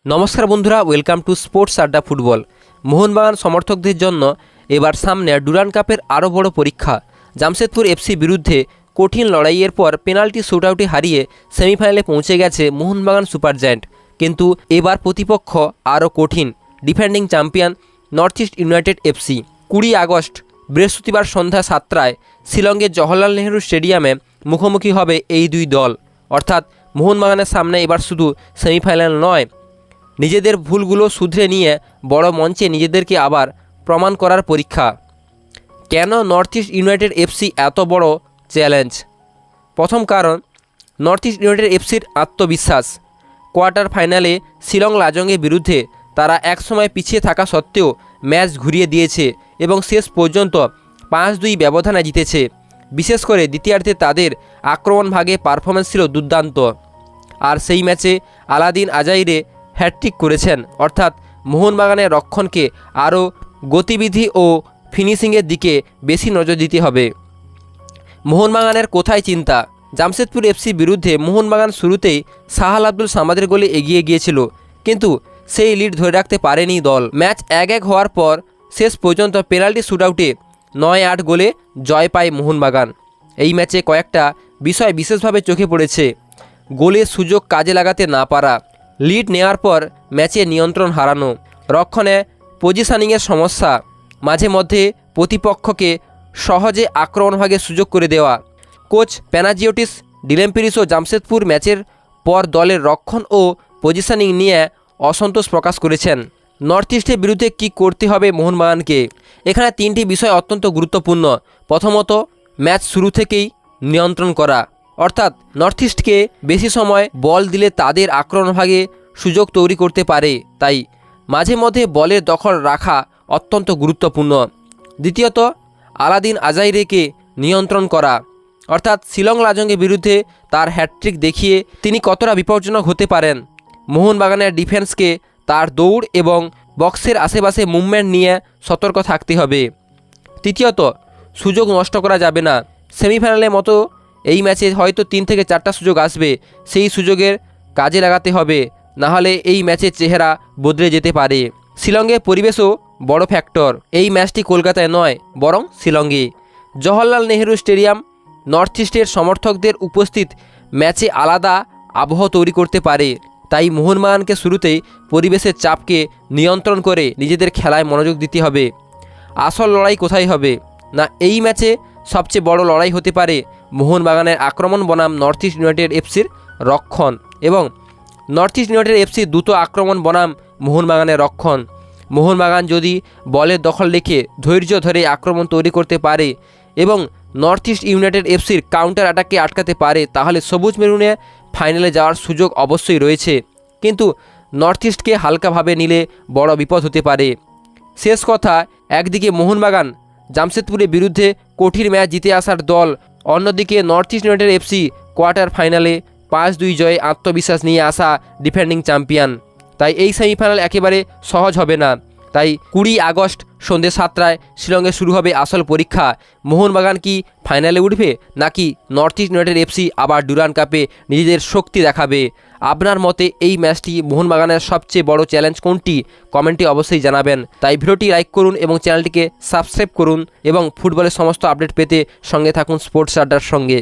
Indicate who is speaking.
Speaker 1: নমস্কার বন্ধুরা, welcome to sports আড্ডা ফুটবল। মোহনবাগান সমর্থকদের জন্য এবার সামনে ডুরান্ড কাপের আরও বড় পরীক্ষা। জামশেদপুর এফসি বিরুদ্ধে কঠিন লড়াইয়ের পর পেনাল্টি শ্যুটআউটে হারিয়ে সেমিফাইনালে পৌঁছে গেছে মোহনবাগান সুপার জায়ান্ট। কিন্তু এবার প্রতিপক্ষ আরও কঠিন, defending champion north east United FC. 20 August বৃহস্পতিবার সন্ধ্যা 7টায় শিলংয়ের জওহরলাল নেহরু স্টেডিয়ামে মুখোমুখি হবে এই দুই দল। অর্থাৎ মোহনবাগানের সামনে এবার শুধু সেমিফাইনাল নয়, নিজেদের ভুলগুলো শুধরে নিয়ে বড় মঞ্চে নিজেদেরকে আবার প্রমাণ করার পরীক্ষা। কেন নর্থ ইস্ট ইউনাইটেড এফসি এত বড় চ্যালেঞ্জ? প্রথম কারণ, নর্থ ইস্ট ইউনাইটেড এফসির আত্মবিশ্বাস। কোয়ার্টার ফাইনালে শিলং লাজংয়ের বিরুদ্ধে তারা একসময় পিছিয়ে থাকা সত্ত্বেও ম্যাচ ঘুরিয়ে দিয়েছে এবং শেষ পর্যন্ত 5-2 ব্যবধানে জিতেছে। বিশেষ করে দ্বিতীয়ার্ধে তাদের আক্রমণ ভাগে পারফরম্যান্স ছিল দুর্দান্ত। আর সেই ম্যাচে আলাদিন আজাইরে হ্যাটট্রিক করেছেন। অর্থাৎ মোহনবাগানের রক্ষণকে আরও গতিবিধি ও ফিনিশিংয়ের দিকে বেশি নজর দিতে হবে। মোহনবাগানের কোথায় চিন্তা? জামশেদপুর এফসির বিরুদ্ধে মোহনবাগান শুরুতেই সাহাল আব্দুল সামাদের গোলে এগিয়ে গিয়েছিল, কিন্তু সেই লিড ধরে রাখতে পারেনি দল। ম্যাচ 1-1 হওয়ার পর শেষ পর্যন্ত পেনাল্টি শ্যুটআউটে 9-8 গোলে জয় পায় মোহনবাগান। এই ম্যাচে কয়েকটা বিষয় বিশেষভাবে চোখে পড়েছে। গোলের সুযোগ কাজে লাগাতে না পারা, লিড নেওয়ার পর ম্যাচে নিয়ন্ত্রণ হারানো, রক্ষণে পজিশনিংয়ের সমস্যা, মাঝে মধ্যে প্রতিপক্ষকে সহজে আক্রমণ ভাগে সুযোগ করে দেওয়া। কোচ প্যানাজিওটিস ডিলেম্পিরিসও জামশেদপুর ম্যাচের পর দলের রক্ষণ ও পজিশনিং নিয়ে অসন্তোষ প্রকাশ করেছেন। নর্থ ইস্টের বিরুদ্ধে কী করতে হবে মোহনবাগানকে? এখানে 3টি বিষয় অত্যন্ত গুরুত্বপূর্ণ। প্রথমত, ম্যাচ শুরু থেকেই নিয়ন্ত্রণ করা, অর্থাৎ নর্থ ইস্টকে বেশি সময় বল দিলে তাদের আক্রমণ ভাগে সুযোগ তৈরি করতে পারে, তাই মাঝে মধ্যে বলের দখল রাখা অত্যন্ত গুরুত্বপূর্ণ। দ্বিতীয়ত, আলাদিন আজাইরেকে নিয়ন্ত্রণ করা, অর্থাৎ শিলং লাজংয়ের বিরুদ্ধে তার হ্যাটট্রিক দেখিয়ে তিনি কতটা বিপজ্জনক হতে পারেন। মোহনবাগানের ডিফেন্সকে তার দৌড় এবং বক্সের আশেপাশে মুভমেন্ট নিয়ে সতর্ক থাকতে হবে। তৃতীয়ত, সুযোগ নষ্ট করা যাবে না। সেমিফাইনালের মতো এই ম্যাচে হয়তো 3 থেকে 4টা সুযোগ আসবে, সেই সুযোগের কাজে লাগাতে হবে, নাহলে এই ম্যাচের চেহারা বদলে যেতে পারে। শিলংয়ের পরিবেশও বড় ফ্যাক্টর। এই ম্যাচটি কলকাতায় নয়, বরং শিলংয়ে। জওহরলাল নেহরু স্টেডিয়াম নর্থ ইস্টের সমর্থকদের উপস্থিত ম্যাচে আলাদা আবহ তৈরি করতে পারে। তাই মোহনবাগানকে শুরুতেই পরিবেশের চাপকে নিয়ন্ত্রণ করে নিজেদের খেলায় মনোযোগ দিতে হবে। আসল লড়াই কোথায় হবে? না, এই ম্যাচে সবচেয়ে বড় লড়াই হতে পারে মোহনবাগানের আক্রমণ বনাম নর্থ ইস্ট ইউনাইটেড এফসির রক্ষণ, এবং নর্থ ইস্ট ইউনাইটেড এফসির দ্রুত আক্রমণ বনাম মোহনবাগানের রক্ষণ। মোহনবাগান যদি বলের দখল রেখে ধৈর্য ধরে আক্রমণ তৈরি করতে পারে এবং নর্থ ইস্ট ইউনাইটেড এফসির কাউন্টার অ্যাটাককে আটকাতে পারে, তাহলে সবুজ মেরুনে ফাইনালে যাওয়ার সুযোগ অবশ্যই রয়েছে। কিন্তু নর্থ ইস্টকে হালকাভাবে নিলে বড় বিপদ হতে পারে। শেষ কথা, একদিকে মোহনবাগান জামশেদপুরের বিরুদ্ধে কঠিন ম্যাচ জিতে আসার দল, অন্যদিকে north east United FC quarter ফাইনালে 5-2 জয়ে আত্মবিশ্বাস নিয়ে আসা ডিফেন্ডিং চ্যাম্পিয়ন। তাই এই সেমিফাইনাল একেবারে সহজ হবে না। তাই 20 আগস্ট সন্ধ্যে 7টায় শিলংয়ে শুরু হবে আসল পরীক্ষা। মোহনবাগান কি ফাইনালে উঠবে, নাকি নর্থ ইস্ট ইউনাইটেড এফসি আবার ডুরান্ড কাপে নিজেদের শক্তি দেখাবে? আপনার মতে এই ম্যাচটি মোহনবাগানের সবচেয়ে বড় চ্যালেঞ্জ কোনটি? কমেন্টে অবশ্যই জানাবেন। তাই ভিডিওটি লাইক করুন এবং চ্যানেলটিকে সাবস্ক্রাইব করুন, এবং ফুটবলের সমস্ত আপডেট পেতে সঙ্গে থাকুন স্পোর্টস আড্ডার সঙ্গে।